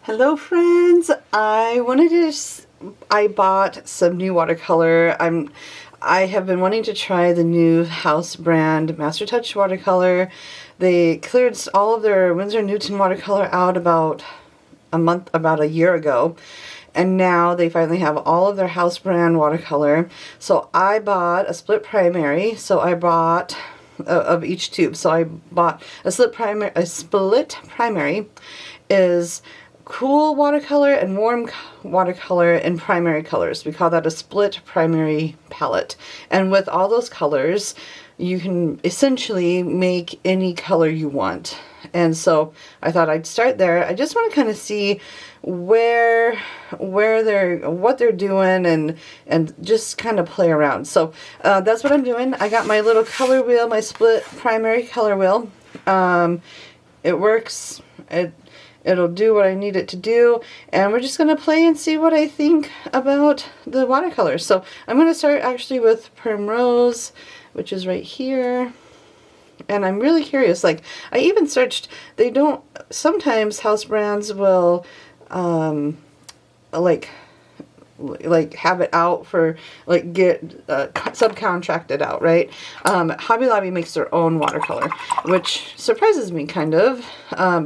Hello friends, I bought some new watercolor. I have been wanting to try the new house brand Master Touch watercolor. They cleared all of their Winsor Newton watercolor out about a year ago. And now they finally have all of their house brand watercolor. So I bought a split primary. So I bought of each tube. So I bought a split primary is cool watercolor and warm watercolor in primary colors. We call that a split primary palette. And with all those colors, you can essentially make any color you want. And so I thought I'd start there. I just want to kind of see what they're doing and just kind of play around. So that's what I'm doing. I got my little color wheel, my split primary color wheel. It works. It'll do what I need it to do, and we're just going to play and see what I think about the watercolors. So I'm going to start actually with Primrose, which is right here. And I'm really curious, like, I even searched, sometimes house brands will, like have it out for, like, get subcontracted out, right? Hobby Lobby makes their own watercolor, which surprises me kind of.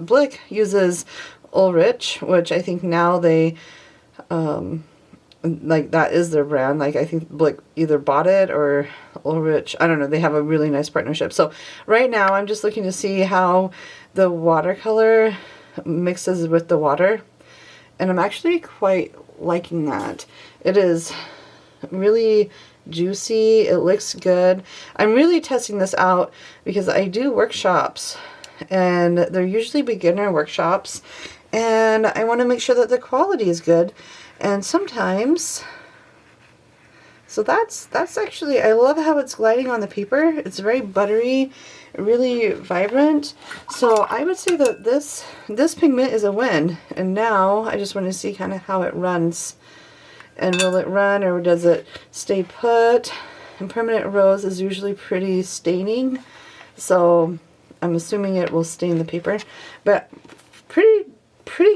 Blick uses Ulrich, which I think now they, like, that is their brand. Like, I think Blick either bought it or Ulrich, I don't know, they have a really nice partnership. So right now I'm just looking to see how the watercolor mixes with the water, and I'm actually quite liking that. It is really juicy. It looks good. I'm really testing this out because I do workshops, and they're usually beginner workshops, and I want to make sure that the quality is good. And sometimes, so that's actually, I love how it's gliding on the paper. It's very buttery, really vibrant. So I would say that this pigment is a win. And now I just want to see kind of how it runs. And will it run, or does it stay put? And Permanent Rose is usually pretty staining, so I'm assuming it will stain the paper. But pretty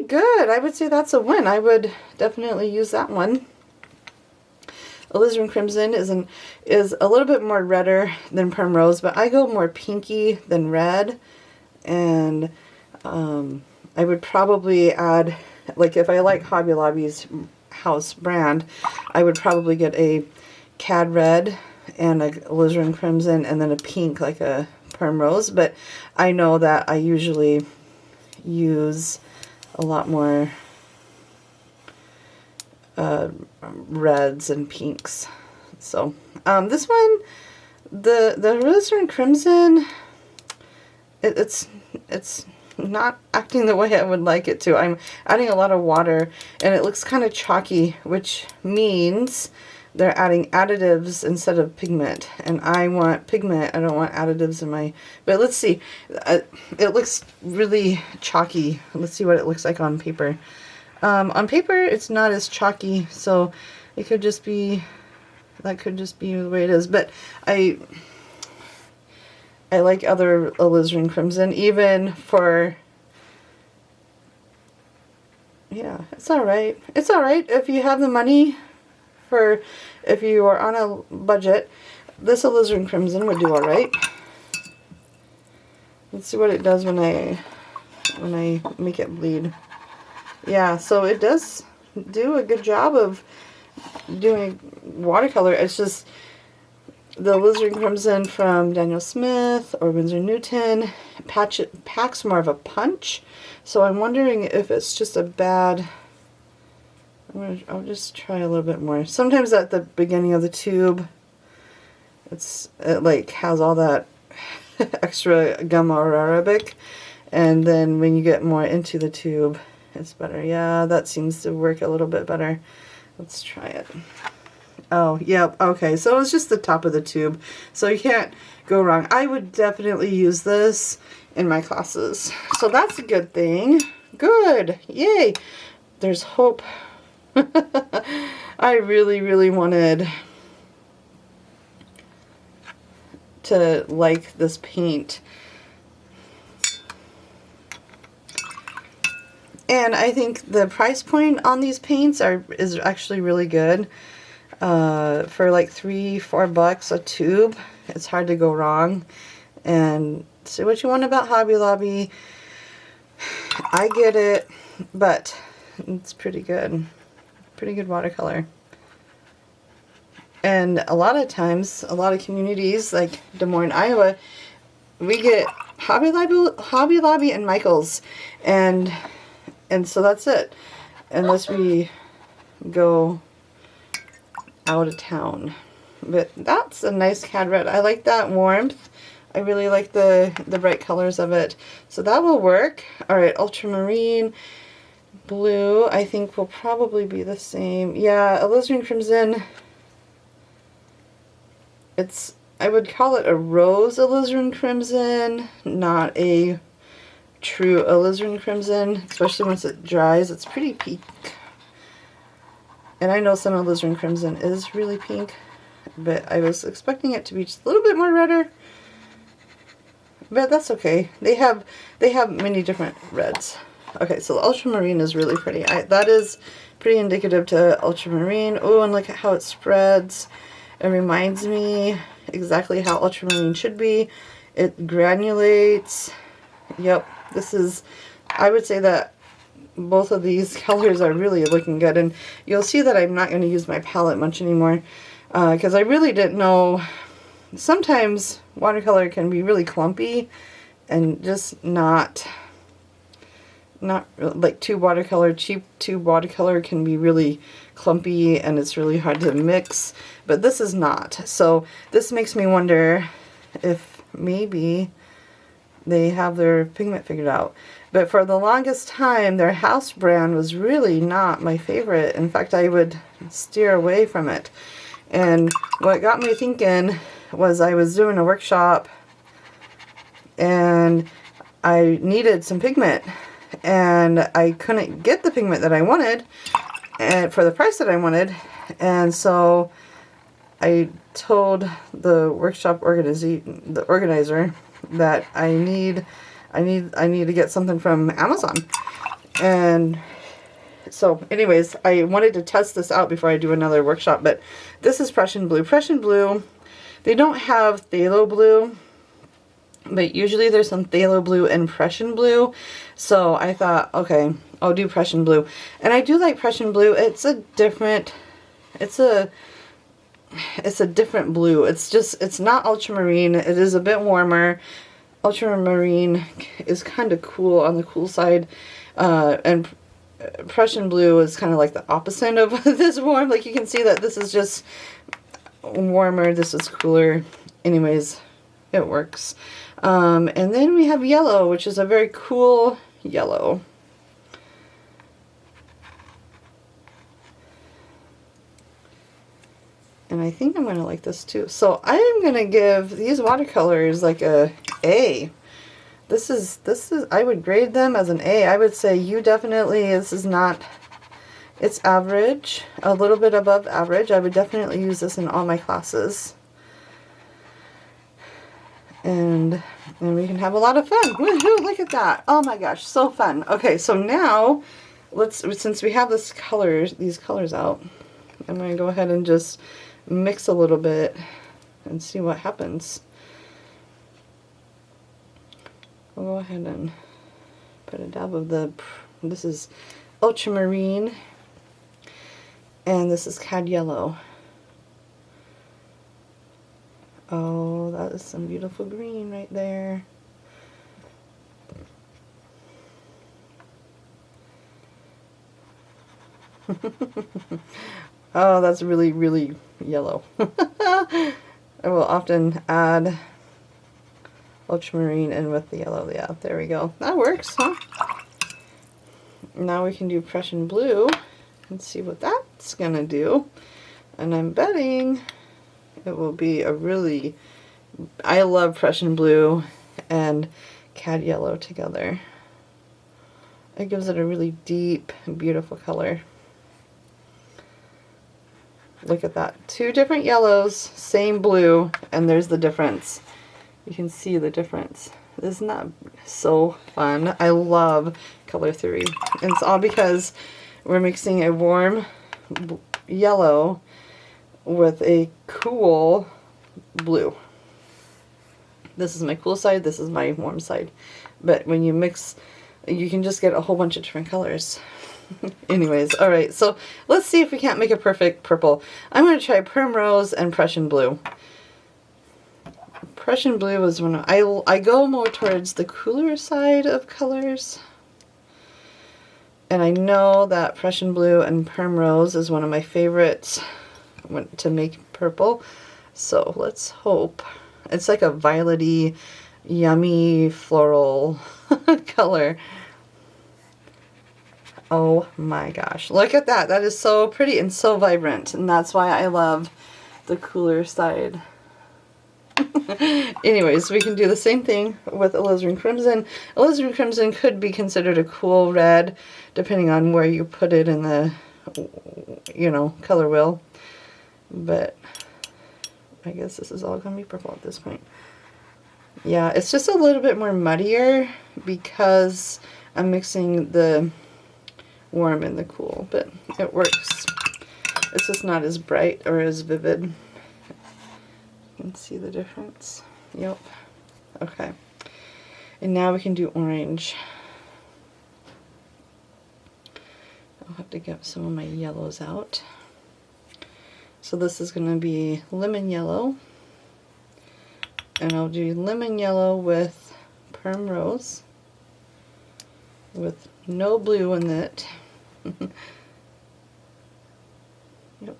good. I would say that's a win. I would definitely use that one. Alizarin Crimson is a little bit more redder than Primrose, but I go more pinky than red. And I would probably add, like, if I like Hobby Lobby's house brand, I would probably get a Cad Red and a Alizarin Crimson and then a pink like a Primrose. But I know that I usually use a lot more reds and pinks. So this one, the Alizarin Crimson, it's not acting the way I would like it to. I'm adding a lot of water, and it looks kind of chalky, which means they're adding additives instead of pigment. And I want pigment. I don't want additives in my... But let's see. It looks really chalky. Let's see what it looks like on paper. On paper, it's not as chalky, so it could just be... That could just be the way it is. But I like other Alizarin Crimson, even for... Yeah, it's alright. It's alright if you have the money for... If you are on a budget, this Alizarin Crimson would do alright. Let's see what it does when I make it bleed. Yeah, so it does do a good job of doing watercolor. It's just the Alizarin Crimson from Daniel Smith or Winsor Newton packs more of a punch. So I'm wondering if it's just a bad... I'll just try a little bit more. Sometimes at the beginning of the tube, it like has all that extra gum arabic, and then when you get more into the tube, it's better. Yeah, that seems to work a little bit better. Let's try it. Oh, yep, okay, so it's just the top of the tube, so you can't go wrong. I would definitely use this in my classes, so that's a good thing. Good, yay, there's hope. I really wanted to like this paint. And I think the price point on these paints is actually really good. For like $3-4 a tube, it's hard to go wrong. And say what you want about Hobby Lobby, I get it, but it's pretty good. Pretty good watercolor. And a lot of times, a lot of communities like Des Moines, Iowa, we get Hobby Lobby and Michael's, and so that's it, unless we go out of town. But that's a nice cad red. I like that warmth. I really like the bright colors of it. So that will work. Alright, ultramarine blue I think will probably be the same. Yeah, alizarin crimson. I would call it a rose alizarin crimson, not a true alizarin crimson, especially once it dries. It's pretty pink. And I know some alizarin crimson is really pink, but I was expecting it to be just a little bit more redder. But that's okay. They have many different reds. Okay, so the ultramarine is really pretty. That is pretty indicative to ultramarine. Oh, and look at how it spreads. It reminds me exactly how ultramarine should be. It granulates. Yep, this is, I would say that both of these colors are really looking good. And you'll see that I'm not going to use my palette much anymore because I really didn't know. Sometimes watercolor can be really clumpy and just not like cheap tube watercolor can be really clumpy and it's really hard to mix, but this is not. So this makes me wonder if maybe they have their pigment figured out. But for the longest time, their house brand was really not my favorite. In fact, I would steer away from it. And what got me thinking was I was doing a workshop and I needed some pigment and I couldn't get the pigment that I wanted and for the price that I wanted, and so I told the workshop organizer that I need to get something from Amazon. And so anyways, I wanted to test this out before I do another workshop, but this is Prussian blue. Prussian blue, they don't have phthalo blue, but usually there's some phthalo blue and Prussian blue. So I thought, okay, I'll do Prussian blue. And I do like Prussian blue. It's a different blue. It's not ultramarine. It is a bit warmer. Ultramarine is kind of cool, on the cool side. And Prussian blue is kind of like the opposite of this warm. Like you can see that this is just warmer. This is cooler. Anyways, it works. And then we have yellow, which is a very cool yellow. And I think I'm going to like this too. So I am going to give these watercolors like a A. This is, I would grade them as an A. I would say you definitely, this is not, it's average, a little bit above average. I would definitely use this in all my classes. And we can have a lot of fun. Woohoo, look at that. Oh my gosh, so fun. Okay, so now since we have these colors out, I'm going to go ahead and just mix a little bit and see what happens. I'll go ahead and put a dab of this is Ultramarine, and this is Cad Yellow. Oh, that is some beautiful green right there. Oh, that's really, really yellow. I will often add ultramarine in with the yellow. Yeah, there we go. That works, huh? Now we can do Prussian blue and see what that's gonna do. And I'm betting it will be a really, I love Prussian blue and Cad Yellow together. It gives it a really deep, beautiful color. Look at that. Two different yellows, same blue, and there's the difference. You can see the difference. Isn't that so fun? I love color theory. And it's all because we're mixing a warm yellow with a cool blue. This is my cool side, this is my warm side. But when you mix, you can just get a whole bunch of different colors. Anyways, alright, so let's see if we can't make a perfect purple. I'm going to try Primrose and Prussian Blue. Prussian Blue is when I go more towards the cooler side of colors. And I know that Prussian Blue and Primrose is one of my favorites to make purple. So let's hope. It's like a violet-y, yummy, floral color. Oh my gosh, look at that. That is so pretty and so vibrant. And that's why I love the cooler side. Anyways, we can do the same thing with Alizarin Crimson. Alizarin Crimson could be considered a cool red, depending on where you put it in the, color wheel. But I guess this is all going to be purple at this point. Yeah, it's just a little bit more muddier because I'm mixing the warm and the cool, but it works. It's just not as bright or as vivid. You can see the difference. Yep. Okay. And now we can do orange. I'll have to get some of my yellows out. So this is going to be lemon yellow. And I'll do lemon yellow with Primrose with no blue in it. Yep.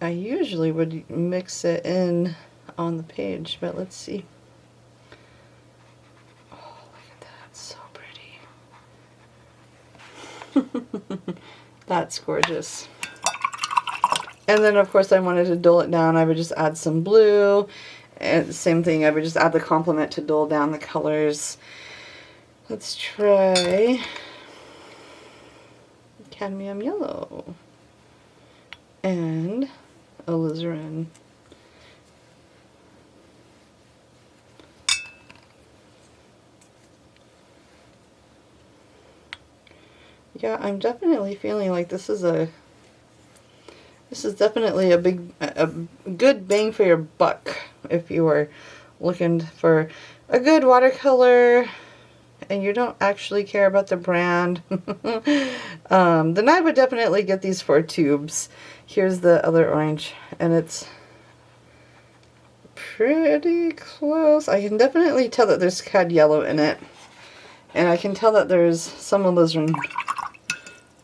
I usually would mix it in on the page, but let's see. Oh, look at that. It's so pretty. That's gorgeous. And then, of course, I wanted to dull it down. I would just add some blue. And same thing, I would just add the complement to dull down the colors. Let's try Cadmium Yellow and Alizarin. Yeah, I'm definitely feeling like this is definitely a good bang for your buck if you were looking for a good watercolor and you don't actually care about the brand. Then I would definitely get these 4 tubes. Here's the other orange, and it's pretty close. I can definitely tell that there's Cad Yellow in it, and I can tell that there's some alizarin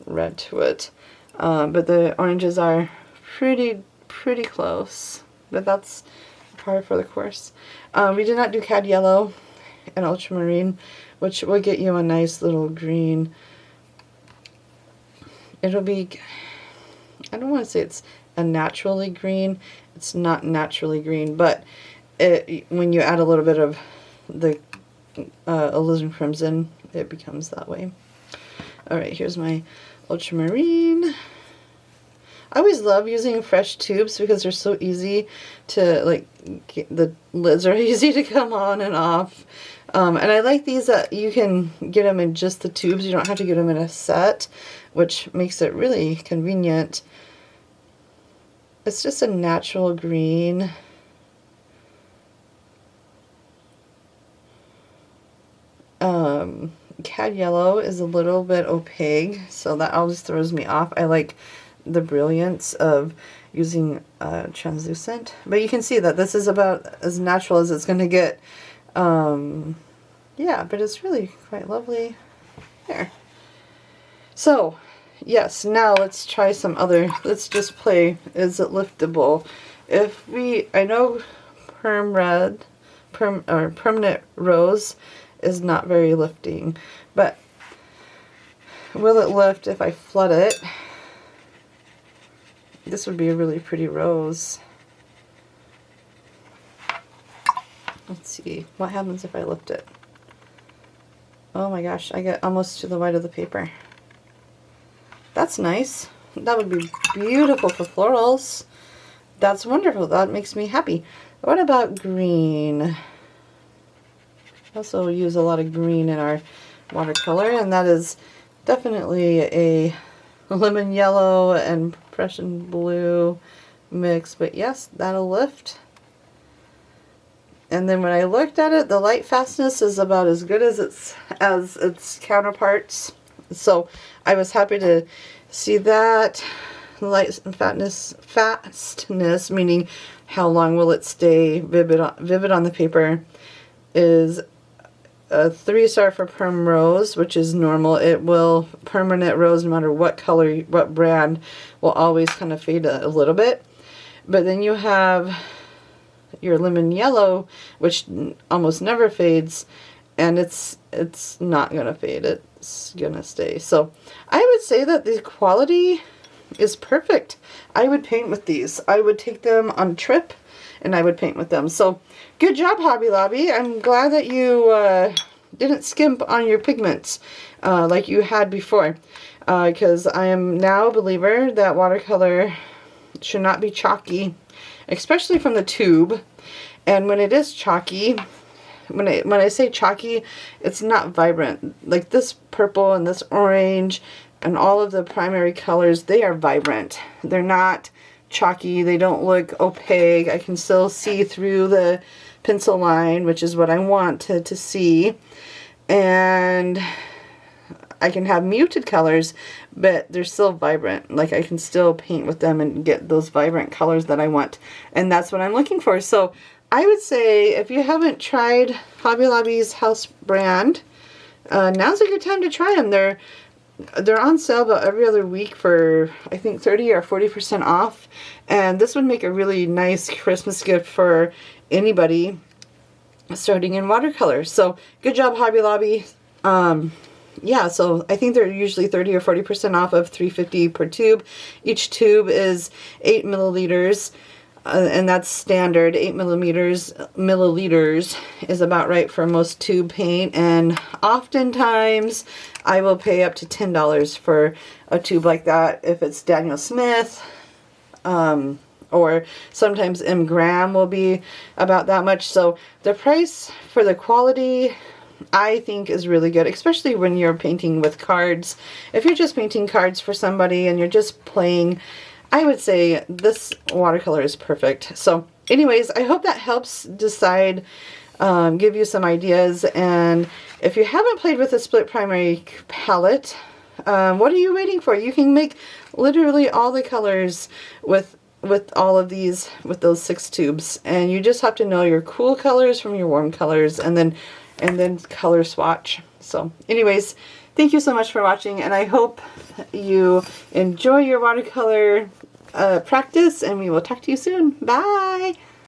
red to it. But the oranges are pretty close, but that's par for the course. We did not do Cad Yellow and Ultramarine, which will get you a nice little green. It'll be, I don't want to say it's a naturally green. It's not naturally green, but when you add a little bit of the alizarin crimson, it becomes that way. Alright, here's my Ultramarine. I always love using fresh tubes because they're so easy to, the lids are easy to come on and off. And I like these that you can get them in just the tubes. You don't have to get them in a set, which makes it really convenient. It's just a natural green. Cad Yellow is a little bit opaque, so that always throws me off. I like the brilliance of using translucent, but you can see that this is about as natural as it's going to get. Yeah, but it's really quite lovely there. So yes, now let's try some other, let's just play, is it liftable? I know permanent rose is not very lifting, but will it lift if I flood it? This would be a really pretty rose. Let's see, what happens if I lift it? Oh my gosh, I get almost to the white of the paper. That's nice. That would be beautiful for florals. that's wonderful. That makes me happy. What about green? I also use a lot of green in our watercolor, and that is definitely a lemon yellow and Prussian blue mix, but yes, that'll lift. And then when I looked at it, the light fastness is about as good as its counterparts. So I was happy to see that. Light and fastness, meaning how long will it stay vivid on the paper, is a 3-star for Perm Rose, which is normal. It will, permanent rose, no matter what color, what brand, will always kind of fade a little bit. But then you have your lemon yellow, which almost never fades, and it's not gonna fade. It's gonna stay. So I would say that the quality is perfect. I would paint with these. I would take them on a trip and I would paint with them. So good job, Hobby Lobby. I'm glad that you didn't skimp on your pigments like you had before, because I am now a believer that watercolor should not be chalky, especially from the tube. And when it is chalky, when I say chalky, it's not vibrant. Like this purple and this orange and all of the primary colors, they are vibrant. They're not chalky. They don't look opaque. I can still see through the pencil line, which is what I want to see. And I can have muted colors, but they're still vibrant. Like I can still paint with them and get those vibrant colors that I want. And that's what I'm looking for. So I would say if you haven't tried Hobby Lobby's house brand, now's a good time to try them. They're on sale about every other week for, I think, 30 or 40% off. And this would make a really nice Christmas gift for anybody starting in watercolor. So good job, Hobby Lobby. Yeah, so I think they're usually 30 or 40% off of $3.50 per tube. Each tube is 8 milliliters. And that's standard. 8 milliliters is about right for most tube paint, and oftentimes I will pay up to $10 for a tube like that if it's Daniel Smith, or sometimes M. Graham will be about that much. So the price for the quality, I think, is really good, especially when you're painting with cards. If you're just painting cards for somebody and you're just playing, I would say this watercolor is perfect. So anyways, I hope that helps decide, give you some ideas. And if you haven't played with a split primary palette, what are you waiting for? You can make literally all the colors with all of these, with those 6 tubes. And you just have to know your cool colors from your warm colors, and then color swatch. So anyways, thank you so much for watching, and I hope you enjoy your watercolor practice, and we will talk to you soon. Bye!